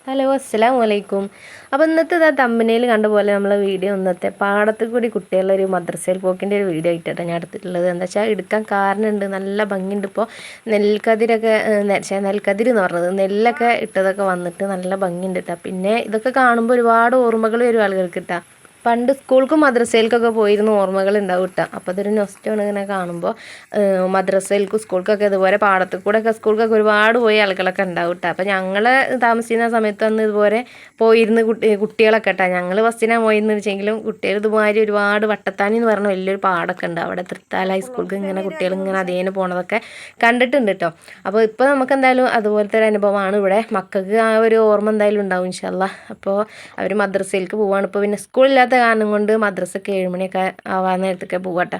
Hello അസ്സലാമു അലൈക്കും. അപ്പോൾ ഇന്നത്തെ തമ്പനയിൽ കണ്ട പോലെ നമ്മളെ വീഡിയോ ഇന്നത്തെ പാടത്ത് കൂടി കുട്ടികളൊരു മദ്രസയിൽ പോക്കിൻ്റെ ഒരു വീഡിയോ ആയിട്ടാണ് ഞാൻ എടുത്തിട്ടുള്ളത്. എന്താ വെച്ചാൽ എടുക്കാൻ കാരണമുണ്ട്, നല്ല ഭംഗിയുണ്ട്. ഇപ്പോൾ നെൽക്കതിരൊക്കെ നെൽക്കതിര് എന്ന് പറഞ്ഞത് നെല്ലൊക്കെ ഇട്ടതൊക്കെ വന്നിട്ട് നല്ല ഭംഗിയുണ്ട് കേട്ടോ. പിന്നെ ഇതൊക്കെ കാണുമ്പോൾ ഒരുപാട് ഓർമ്മകൾ വരും ആളുകൾക്ക് കേട്ടോ. പണ്ട് സ്കൂൾക്കും മദ്രസയിലേക്കൊക്കെ പോയിരുന്ന ഓർമ്മകൾ ഉണ്ടാവും കേട്ടോ. അപ്പോൾ അതൊരു നൊസ്റ്റോണ് ഇങ്ങനെ കാണുമ്പോൾ. മദ്രസയിൽക്കും സ്കൂൾക്കൊക്കെ ഇതുപോലെ പാടത്ത് കൂടെയൊക്കെ സ്കൂൾക്കൊക്കെ ഒരുപാട് പോയ ആളുകളൊക്കെ ഉണ്ടാവും കേട്ടോ. അപ്പോൾ ഞങ്ങൾ താമസിക്കുന്ന സമയത്ത് അന്ന് ഇതുപോലെ പോയിരുന്ന കുട്ടികളൊക്കെ കേട്ടോ. ഞങ്ങൾ ബസ്സിനാണ് പോയിരുന്നത് വെച്ചെങ്കിലും കുട്ടികൾ ഇതുമാതിരി ഒരുപാട് വട്ടത്താനി എന്ന് പറഞ്ഞ വലിയൊരു പാടൊക്കെ ഉണ്ട് അവിടെ. തൃത്താല ഹൈസ്കൂൾക്ക് ഇങ്ങനെ കുട്ടികൾ ഇങ്ങനെ അതേനെ പോണതൊക്കെ കണ്ടിട്ടുണ്ട് കേട്ടോ. അപ്പോൾ ഇപ്പോൾ നമുക്ക് എന്തായാലും അതുപോലത്തെ ഒരു അനുഭവമാണ് ഇവിടെ. മക്കൾക്ക് ആ ഒരു ഓർമ്മ എന്തായാലും ഉണ്ടാവും ഇൻഷാ അല്ലാ. അപ്പോൾ അവർ മദ്രസയിലേക്ക് പോവാണ്. ഇപ്പോൾ പിന്നെ സ്കൂളില്ലാത്ത കാരണം കൊണ്ട് മദ്രസയ്ക്ക് 7 മണിയൊക്കെ ആവാൻ നേരത്തൊക്കെ പോവാട്ടോ.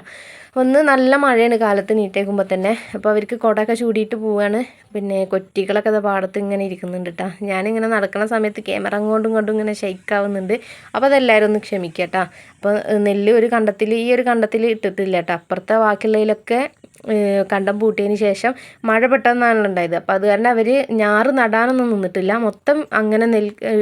ഒന്ന് നല്ല മഴയാണ് കാലത്ത് നീറ്റേക്കുമ്പോൾ തന്നെ. അപ്പോൾ അവർക്ക് കുടയൊക്കെ ചൂടിയിട്ട് പോവാണ്. പിന്നെ കൊറ്റികളൊക്കെ പാടത്ത് ഇങ്ങനെ ഇരിക്കുന്നുണ്ട് കേട്ടോ. ഞാനിങ്ങനെ നടക്കുന്ന സമയത്ത് ക്യാമറ അങ്ങോട്ടും ഇങ്ങോട്ടും ഇങ്ങനെ ഷെയ്ക്കാവുന്നുണ്ട്. അപ്പോൾ അതെല്ലാവരും ഒന്ന് ക്ഷമിക്കുക കേട്ടോ. അപ്പോൾ നെല്ല് ഒരു കണ്ടത്തിൽ ഈ ഒരു കണ്ടത്തിൽ ഇട്ടിട്ടില്ല കേട്ടോ. അപ്പുറത്തെ ബാക്കിയുള്ളതിലൊക്കെ കണ്ടം പൂട്ടിയതിന് ശേഷം മഴ പെട്ടെന്നാണല്ലോ ഉണ്ടായത്. അപ്പോൾ അത് കാരണം അവർ ഞാറ് നടാനൊന്നും നിന്നിട്ടില്ല, മൊത്തം അങ്ങനെ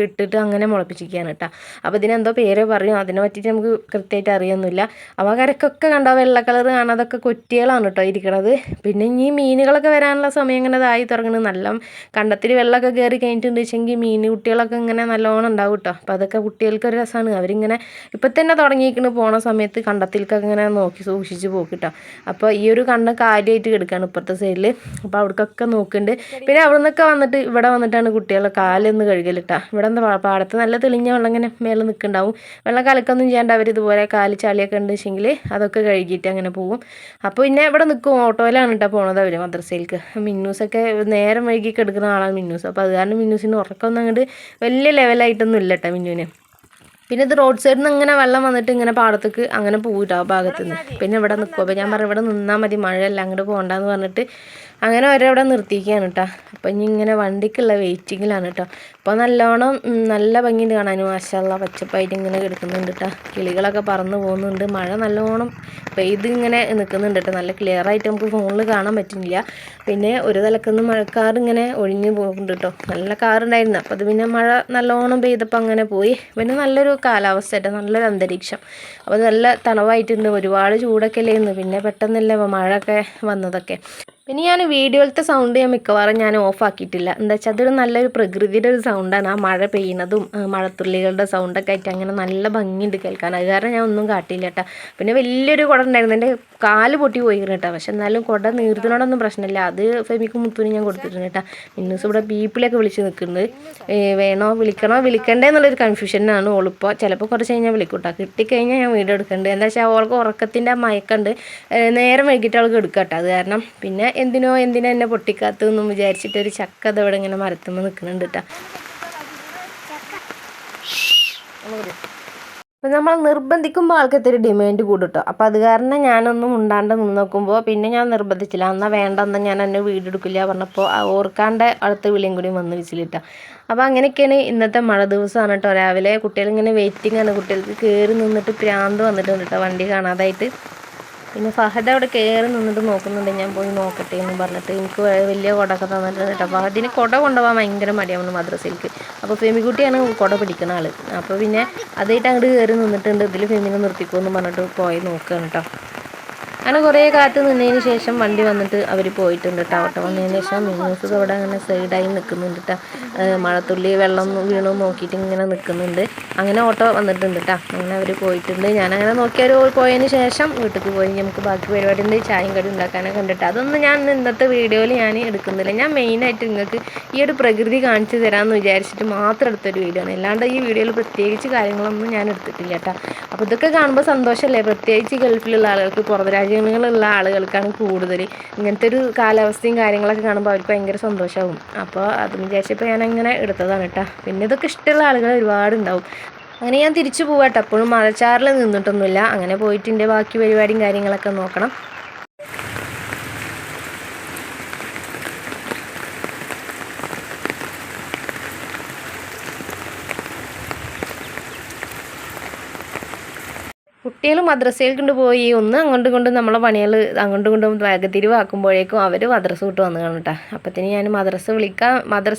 ഇട്ടിട്ട് അങ്ങനെ മുളപ്പിച്ചിരിക്കുകയാണ് കേട്ടോ. അപ്പോൾ ഇതിനെന്തോ പേര് പറയും, അതിനെ പറ്റിയിട്ട് നമുക്ക് കൃത്യമായിട്ട് അറിയൊന്നുമില്ല. അപ്പോൾ കരക്കൊക്കെ കണ്ടോ വെള്ള കളർ കാണാതൊക്കെ കൊറ്റികളാണ് കേട്ടോ ഇരിക്കണത്. പിന്നെ ഈ മീനുകളൊക്കെ വരാനുള്ള സമയം ഇങ്ങനെ ഇതായി തുടങ്ങുന്നത്. നല്ല കണ്ടത്തിൽ വെള്ളമൊക്കെ കയറി കഴിഞ്ഞിട്ടുണ്ട് വെച്ചെങ്കിൽ മീൻ കുട്ടികളൊക്കെ ഇങ്ങനെ നല്ലോണം ഉണ്ടാവും കേട്ടോ. അപ്പോൾ അതൊക്കെ കുട്ടികൾക്കൊരു രസമാണ്. അവരിങ്ങനെ ഇപ്പം തന്നെ തുടങ്ങിയിരിക്കുന്നു പോണ സമയത്ത് കണ്ടത്തിലേക്കൊക്കെ ഇങ്ങനെ നോക്കി സൂക്ഷിച്ച് പോക്കിട്ടോ. അപ്പോൾ ഈ ഒരു കണ്ടം കാര്യമായിട്ട് കിടക്കുകയാണ് ഇപ്പുറത്തെ സൈഡിൽ. അപ്പോൾ അവിടേക്കൊക്കെ നോക്കുന്നുണ്ട്. പിന്നെ അവിടെ നിന്നൊക്കെ വന്നിട്ട് ഇവിടെ വന്നിട്ടാണ് കുട്ടികളെ കാലൊന്ന് കഴുകലിട്ടാ. ഇവിടെ എന്താ പാടത്ത് നല്ല തെളിഞ്ഞ വെള്ളം ഇങ്ങനെ മേലെ നിൽക്കുന്നുണ്ടാവും. വെള്ളം കലക്കൊന്നും ചെയ്യാണ്ട് അവർ ഇതുപോലെ കാല് ചളിയൊക്കെ ഉണ്ട് വെച്ചെങ്കിൽ അതൊക്കെ കഴുകിയിട്ട് അങ്ങനെ പോകും. അപ്പോൾ പിന്നെ ഇവിടെ നിൽക്കും. ഓട്ടോയിലാണ് കേട്ടോ പോണത് അവർ മദ്രസയിലേക്ക്. മിന്നൂസൊക്കെ നേരം വൈകി കിടക്കുന്ന ആളാണ് മിന്നൂസ്. അപ്പോൾ അത് കാരണം മിന്നൂസിന് ഉറക്കമൊന്നും അങ്ങോട്ട് വലിയ ലെവലായിട്ടൊന്നും ഇല്ല കേട്ടോ മിന്നുവിന്. പിന്നെ ഇത് റോഡ് സൈഡിൽ നിന്ന് ഇങ്ങനെ വെള്ളം വന്നിട്ട് ഇങ്ങനെ പാടത്തേക്ക് അങ്ങനെ പോയിട്ടോ ആ ഭാഗത്തു നിന്ന്. പിന്നെ ഇവിടെ നിൽക്കും. അപ്പോൾ ഞാൻ പറഞ്ഞു ഇവിടെ നിന്നാൽ മതി, മഴയല്ല അങ്ങോട്ട് പോകണ്ടെന്ന് പറഞ്ഞിട്ട് അങ്ങനെ അവരവിടെ നിർത്തിയിരിക്കുകയാണ് കേട്ടോ. അപ്പം ഇനി ഇങ്ങനെ വണ്ടിക്കുള്ള വെയിറ്റിങ്ങിലാണ് കേട്ടോ. അപ്പോൾ നല്ലോണം നല്ല ഭംഗിയുണ്ട് കാണാൻ. മാഷാ അല്ലാ പച്ചപ്പായിട്ട് ഇങ്ങനെ കിടക്കുന്നുണ്ട് കേട്ടോ. കിളികളൊക്കെ പറന്ന് പോകുന്നുണ്ട്. മഴ നല്ലോണം പെയ്ത് ഇങ്ങനെ നിൽക്കുന്നുണ്ട് കേട്ടോ. നല്ല ക്ലിയർ ആയിട്ട് നമുക്ക് ഫോണിൽ കാണാൻ പറ്റുന്നില്ല. പിന്നെ ഒരു തലക്കുന്ന് മഴക്കാർ ഇങ്ങനെ ഒഴിഞ്ഞു പോകുന്നുണ്ട് കേട്ടോ. നല്ല കാറുണ്ടായിരുന്നു. അപ്പോൾ അത് പിന്നെ മഴ നല്ലോണം പെയ്തപ്പോൾ അങ്ങനെ പോയി. പിന്നെ നല്ലൊരു കാലാവസ്ഥ ആയിട്ട് നല്ലൊരു അന്തരീക്ഷം. അപ്പോൾ നല്ല തണവായിട്ടുണ്ട്. ഒരുപാട് ചൂടൊക്കെ അല്ലായിരുന്നു. പിന്നെ പെട്ടെന്നല്ലേ മഴയൊക്കെ വന്നതൊക്കെ. പിന്നെ ഞാൻ വീഡിയോയിലത്തെ സൗണ്ട് ഞാൻ മിക്കവാറും ഞാൻ ഓഫാക്കിയിട്ടില്ല. എന്താ വെച്ചാൽ അതൊരു നല്ലൊരു പ്രകൃതിയുടെ ഒരു സൗണ്ടാണ്. ആ മഴ പെയ്യുന്നതും മഴത്തുള്ളികളുടെ സൗണ്ടൊക്കെ ആയിട്ട് അങ്ങനെ നല്ല ഭംഗിയുണ്ട് കേൾക്കാൻ. അത് കാരണം ഞാൻ ഒന്നും കാട്ടിയില്ല കേട്ടോ. പിന്നെ വലിയൊരു കുട ഉണ്ടായിരുന്നു. എൻ്റെ കാല് പൊട്ടി പോയിരുന്നു കേട്ടോ. പക്ഷെ എന്നാലും കുട നീർത്തിനോടൊന്നും പ്രശ്നമില്ല. അത് ഫെമിക്കും മുത്തുവിനും ഞാൻ കൊടുത്തിട്ടുണ്ട് കേട്ടോ. മിന്നൂസ് ഇവിടെ ബീപ്പിലൊക്കെ വിളിച്ച് നിൽക്കുന്നത്. വേണോ വിളിക്കണ്ടേ എന്നുള്ളൊരു കൺഫ്യൂഷനാണ് ഓളിപ്പോൾ. ചിലപ്പോൾ കുറച്ച് കഴിഞ്ഞാൽ വിളിക്കും കേട്ടോ. കിട്ടിക്കഴിഞ്ഞാൽ ഞാൻ വീഡിയോ എടുക്കുന്നുണ്ട്. എന്താ വെച്ചാൽ അവൾക്ക് ഉറക്കത്തിൻ്റെ ആ മയക്കുണ്ട്. നേരം വൈകിട്ട് അവൾക്ക് എടുക്കുക കേട്ടോ. അത് കാരണം പിന്നെ എന്തിനാ എന്നെ പൊട്ടിക്കാത്തതെന്നും വിചാരിച്ചിട്ട് ഒരു ചക്ക അതവിടെ ഇങ്ങനെ മരത്തുമ്പോൾ നിൽക്കുന്നുണ്ട് കേട്ടോ. അപ്പോൾ നമ്മൾ നിർബന്ധിക്കുമ്പോൾ ആൾക്ക് ഇത്തിരി ഡിമാൻഡ് കൂടും കേട്ടോ. അപ്പോൾ അത് കാരണം ഞാനൊന്നും ഉണ്ടാണ്ട് നിന്ന് നോക്കുമ്പോൾ പിന്നെ ഞാൻ നിർബന്ധിച്ചില്ല. എന്നാൽ വേണ്ടെന്ന് ഞാൻ എന്നെ വീടെടുക്കില്ല പറഞ്ഞപ്പോൾ ഓർക്കാണ്ട് അടുത്ത വിളിയും കൂടി വന്ന് വിസിലിട്ടോ. അപ്പോൾ അങ്ങനെയൊക്കെയാണ് ഇന്നത്തെ മഴ ദിവസമാണ് കേട്ടോ. രാവിലെ കുട്ടികളിങ്ങനെ വെയിറ്റിംഗ് ആണ്. കുട്ടികൾക്ക് കയറി നിന്നിട്ട് പ്രാന്ത് വന്നിട്ടുണ്ട് കേട്ടോ വണ്ടി കാണാതായിട്ട്. പിന്നെ ഫഹദ് അവിടെ കയറി നിന്നിട്ട് നോക്കുന്നുണ്ട്. ഞാൻ പോയി നോക്കട്ടെ എന്ന് പറഞ്ഞിട്ട് എനിക്ക് വലിയ കുടയൊക്കെ തന്നിട്ടുണ്ട് കേട്ടോ. ഫഹദിന് കുട കൊണ്ടുപോകാൻ ഭയങ്കര മടിയാണ് മദ്രസയിലേക്ക്. അപ്പോൾ ഫെമിക്കുട്ടിയാണ് കുട പിടിക്കുന്ന ആൾ. അപ്പോൾ പിന്നെ അതായിട്ട് അങ്ങോട്ട് കയറി നിന്നിട്ടുണ്ട്. ഇതിൽ ഫെമിനെ നിർത്തിക്കോന്ന് പറഞ്ഞിട്ട് പോയി നോക്കുകയാണ് കേട്ടോ. അങ്ങനെ കുറേ കാത്ത് നിന്നതിന് ശേഷം വണ്ടി വന്നിട്ട് അവർ പോയിട്ടുണ്ട് കേട്ടോ. ഓട്ടോ വന്നതിന് ശേഷം മിന്നൂസ് അവിടെ അങ്ങനെ സൈഡായി നിൽക്കുന്നുണ്ട് കേട്ടോ. മഴത്തുള്ളി വെള്ളം വീണു നോക്കിയിട്ട് ഇങ്ങനെ നിൽക്കുന്നുണ്ട്. അങ്ങനെ ഓട്ടോ വന്നിട്ടുണ്ട് കേട്ടോ. അങ്ങനെ അവർ പോയിട്ടുണ്ട്. ഞാനങ്ങനെ നോക്കി അവർ പോയതിന് ശേഷം വീട്ടിൽ പോയി നമുക്ക് ബാക്കി പരിപാടിയുണ്ട്. ചായയും കടി ഉണ്ടാക്കാനൊക്കെ കണ്ടിട്ട് അതൊന്നും ഞാൻ ഇന്നത്തെ വീഡിയോയിൽ ഞാൻ എടുക്കുന്നില്ല. ഞാൻ മെയിനായിട്ട് നിങ്ങൾക്ക് ഈ ഒരു പ്രകൃതി കാണിച്ചു തരാമെന്ന് വിചാരിച്ചിട്ട് മാത്രം എടുത്തൊരു വീഡിയോ ആണ്. അല്ലാണ്ട് ഈ വീഡിയോയിൽ പ്രത്യേകിച്ച് കാര്യങ്ങളൊന്നും ഞാൻ എടുത്തിട്ടില്ല കേട്ടോ. അപ്പോൾ ഇതൊക്കെ കാണുമ്പോൾ സന്തോഷമല്ലേ. പ്രത്യേകിച്ച് ഗൾഫിലുള്ള ആളുകൾക്ക്, പുറത്ത് രാജ്യങ്ങളിലുള്ള ആളുകൾക്കാണ് കൂടുതൽ ഇങ്ങനത്തെ ഒരു കാലാവസ്ഥയും കാര്യങ്ങളൊക്കെ കാണുമ്പോൾ അവർക്ക് ഭയങ്കര സന്തോഷമാവും. അപ്പോൾ അതെന്ന് വിചാരിച്ചപ്പോൾ ഞാനങ്ങനെ എടുത്തതാണ് കേട്ടോ. പിന്നെ ഇതൊക്കെ ഇഷ്ടമുള്ള ആളുകൾ ഒരുപാടുണ്ടാവും. അങ്ങനെ ഞാൻ തിരിച്ചു പോവാട്ടോ. എപ്പോഴും മഴച്ചാറിൽ നിന്നിട്ടൊന്നുമില്ല. അങ്ങനെ പോയിട്ട് എൻ്റെ ബാക്കി പരിപാടിയും കാര്യങ്ങളൊക്കെ നോക്കണം. കുട്ടികൾ മദ്രസയിൽ കൊണ്ടുപോയി ഒന്ന് അങ്ങോട്ടും കൊണ്ടും നമ്മളെ പണികൾ അങ്ങോട്ടും കൊണ്ടും വേഗത്തിരിവാക്കുമ്പോഴേക്കും അവർ മദ്രസ വിട്ട് വന്നു കാണും കേട്ടോ. അപ്പത്തിന് ഞാൻ മദ്രസ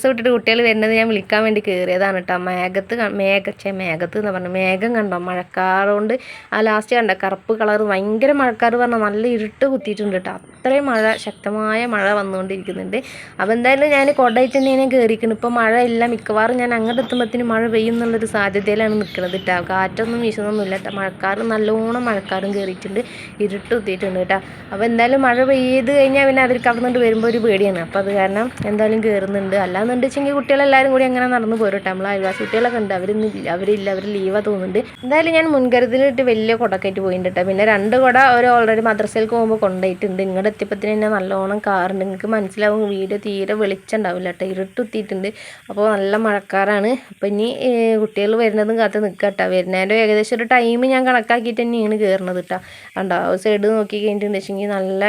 വിട്ടിട്ട് കുട്ടികൾ വരുന്നത് ഞാൻ വിളിക്കാൻ വേണ്ടി കയറിയതാണ് കേട്ടോ. മേഘത്ത് എന്ന് പറഞ്ഞാൽ മേഘം കണ്ടോ, മഴക്കാറുകൊണ്ട് ആ ലാസ്റ്റ് കണ്ട കറുപ്പ് കളർ, ഭയങ്കര മഴക്കാർ പറഞ്ഞാൽ നല്ല ഇരുട്ട് കുത്തിയിട്ടുണ്ട് കേട്ടോ. അത്രയും ശക്തമായ മഴ വന്നുകൊണ്ടിരിക്കുന്നുണ്ട്. അപ്പോൾ എന്തായാലും ഞാൻ കൊടയിട്ട് തന്നെയാണ് കയറിയിരിക്കുന്നത്. ഇപ്പോൾ മഴ ഇല്ല, മിക്കവാറും ഞാൻ അങ്ങോട്ട് എത്തുമ്പോഴത്തേന് മഴ പെയ്യും എന്നുള്ളൊരു സാധ്യതയിലാണ് നിൽക്കുന്നത് കേട്ടോ. കാറ്റൊന്നും വീശുന്നൊന്നുമില്ല കേട്ടോ. നല്ലോണം മഴക്കാറും കയറിയിട്ടുണ്ട്, ഇരുട്ട് കുത്തിയിട്ടുണ്ട് കേട്ടോ. അപ്പോൾ എന്തായാലും മഴ പെയ്ത് കഴിഞ്ഞാൽ പിന്നെ അവർക്ക് അവിടെ നിന്ന് വരുമ്പോൾ ഒരു പേടിയാണ്. അപ്പോൾ അത് കാരണം എന്തായാലും കയറുന്നുണ്ട്. അല്ലാന്നുണ്ടെച്ചെങ്കിൽ കുട്ടികളെല്ലാവരും കൂടി അങ്ങനെ നടന്നു പോരും കേട്ടോ. നമ്മൾ അയൽവാസി കുട്ടികളൊക്കെ ഉണ്ട്, അവർ ലീവാ തോന്നുന്നുണ്ട്. എന്തായാലും ഞാൻ മുൻകരുതലിട്ട് വലിയ കുടക്കായിട്ട് പോയിട്ടുണ്ട് കേട്ടോ. പിന്നെ 2 കുട ഓൾറെഡി മദ്രസയിലേക്ക് പോകുമ്പോൾ കൊണ്ടുപോയിട്ടുണ്ട്. ഇങ്ങോട്ട് എത്തിയപ്പോഴത്തേന് തന്നെ നല്ലോണം കാറുണ്ട്. നിങ്ങൾക്ക് മനസ്സിലാവും, വീഡിയോ തീരെ വെളിച്ചുണ്ടാവില്ല കേട്ടോ, ഇരുട്ടുത്തിയിട്ടുണ്ട്. അപ്പോൾ നല്ല മഴക്കാറാണ്. അപ്പോൾ ഇനി കുട്ടികൾ വരുന്നതും കാത്ത് നിൽക്കുക കേട്ടോ. വരുന്നതിൻ്റെ ഏകദേശം ഒരു ടൈം ഞാൻ കണക്കാക്കിയിട്ട് തന്നെയാണ് കയറുന്നത് കേട്ടോ. കണ്ടോ സൈഡ് നോക്കി കഴിഞ്ഞിട്ടുണ്ടെങ്കിൽ നല്ല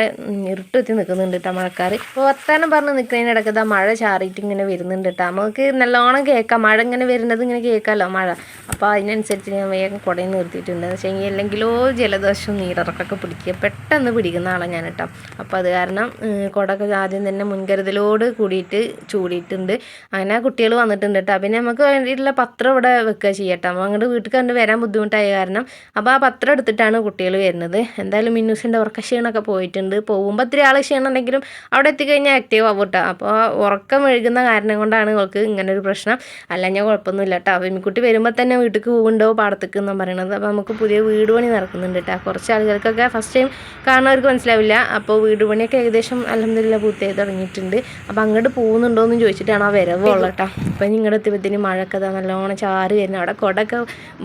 ഇരുട്ടുത്തി നിൽക്കുന്നുണ്ട് കേട്ടോ മഴക്കാർ. അപ്പോൾ വർത്താനം പറഞ്ഞ് നിൽക്കുന്നതിനിടയ്ക്ക് ഇതാ മഴ ചാറിയിട്ട് ഇങ്ങനെ വരുന്നുണ്ട് കേട്ടോ. നമുക്ക് നല്ലോണം കേൾക്കാം, മഴ ഇങ്ങനെ വരുന്നത് ഇങ്ങനെ കേൾക്കാമല്ലോ മഴ. അപ്പോൾ അതിനനുസരിച്ച് ഞാൻ വേഗം കുടയിൽ നിർത്തിയിട്ടുണ്ട്. എന്ന് വെച്ചെങ്കിൽ അല്ലെങ്കിലോ ജലദോഷവും നീരിറക്കൊക്കെ പെട്ടെന്ന് പിടിക്കുന്ന ആളാണ് ഞാൻ കേട്ടോ. അപ്പോൾ അത് കാരണം കുടയൊക്കെ ആദ്യം തന്നെ മുൻകരുതലോട് കൂടിയിട്ട് ചൂടിയിട്ടുണ്ട്. അങ്ങനെ കുട്ടികൾ വന്നിട്ടുണ്ട് കേട്ടോ. പിന്നെ നമുക്ക് വേണ്ടിയിട്ടുള്ള പത്രം ഇവിടെ വെക്കുക ചെയ്യട്ടോ. അങ്ങോട്ട് വീട്ടിൽ കണ്ട് വരാൻ ബുദ്ധിമുട്ടായ കാരണം അപ്പോൾ ആ പത്രം എടുത്തിട്ടാണ് കുട്ടികൾ വരുന്നത്. എന്തായാലും മിന്നൂസിൻ്റെ ഉറക്ക ക്ഷീണമൊക്കെ പോയിട്ടുണ്ട്. പോകുമ്പോൾ ഇത്തിരി ആൾ ക്ഷീണം ഉണ്ടെങ്കിലും അവിടെ എത്തിക്കഴിഞ്ഞാൽ ആക്റ്റീവ് ആവും കേട്ടോ. അപ്പോൾ ഉറക്കം മെഴുകുന്ന കാരണം കൊണ്ടാണ് അവൾക്ക് ഇങ്ങനെ ഒരു പ്രശ്നം. അല്ല ഞാൻ കുഴപ്പമൊന്നുമില്ല കേട്ടോ. വിമിക്കുട്ടി വരുമ്പോൾ തന്നെ വീട്ടിലേക്ക് പോകുന്നുണ്ടോ പാടത്തേക്ക് എന്നാണ് പറയണത്. അപ്പോൾ നമുക്ക് പുതിയ വീട് പണി നടക്കുന്നുണ്ട് കേട്ടോ. കുറച്ച് ആളുകൾക്കൊക്കെ ഫസ്റ്റ് ടൈം കാണുന്നവർക്ക് മനസ്സിലാവില്ല. അപ്പോൾ വീട് പണിയൊക്കെ ഏകദേശം അൽഹംദുലില്ലാ പൂർത്തിയായി തുടങ്ങിയിട്ടുണ്ട്. അപ്പോൾ അങ്ങോട്ട് പോകുന്നുണ്ടോ എന്ന് ചോദിച്ചിട്ടാണ് ആ വരവുള്ളത് കേട്ടോ. അപ്പോൾ നിങ്ങളുടെ എത്തിയപ്പോഴത്തേന് മഴയൊക്കെ നല്ലോണം ചാറ് വരുന്നത്. അവിടെ കുടയൊക്കെ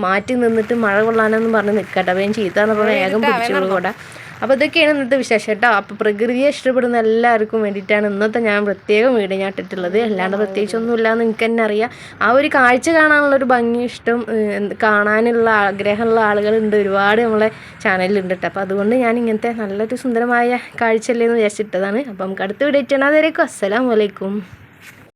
മാറ്റി നിന്നിട്ട് മഴ കൊള്ളാനെന്ന് പറഞ്ഞ് നിൽക്കട്ടെ. അപ്പോൾ ഞാൻ ചീത്ത പറഞ്ഞപ്പോൾ വേഗം പിടിച്ചോളൂ കുട. അപ്പോൾ ഇതൊക്കെയാണ് ഇന്നത്തെ വിശേഷം കേട്ടോ. അപ്പോൾ പ്രകൃതിയെ ഇഷ്ടപ്പെടുന്ന എല്ലാവർക്കും വേണ്ടിയിട്ടാണ് ഇന്നത്തെ ഞാൻ പ്രത്യേകം വീഡിയോ ഞാൻ ഇട്ടിട്ടുള്ളത്. അല്ലാണ്ട് പ്രത്യേകിച്ചൊന്നുമില്ല എന്ന് എനിക്ക് തന്നെ അറിയാം. ആ ഒരു കാഴ്ച കാണാനുള്ളൊരു ഭംഗി ഇഷ്ടം കാണാനുള്ള ആഗ്രഹമുള്ള ആളുകളുണ്ട്, ഒരുപാട് നമ്മളെ ചാനലിലുണ്ട് കേട്ടോ. അപ്പോൾ അതുകൊണ്ട് ഞാൻ ഇങ്ങനത്തെ നല്ലൊരു സുന്ദരമായ കാഴ്ചയല്ലേ എന്ന് വിചാരിച്ചിട്ടതാണ്. അപ്പോൾ നമുക്ക് അടുത്ത വീഡിയോ ഇട്ടാൽ അതുവരേക്കും അസ്സലാമു അലൈക്കും.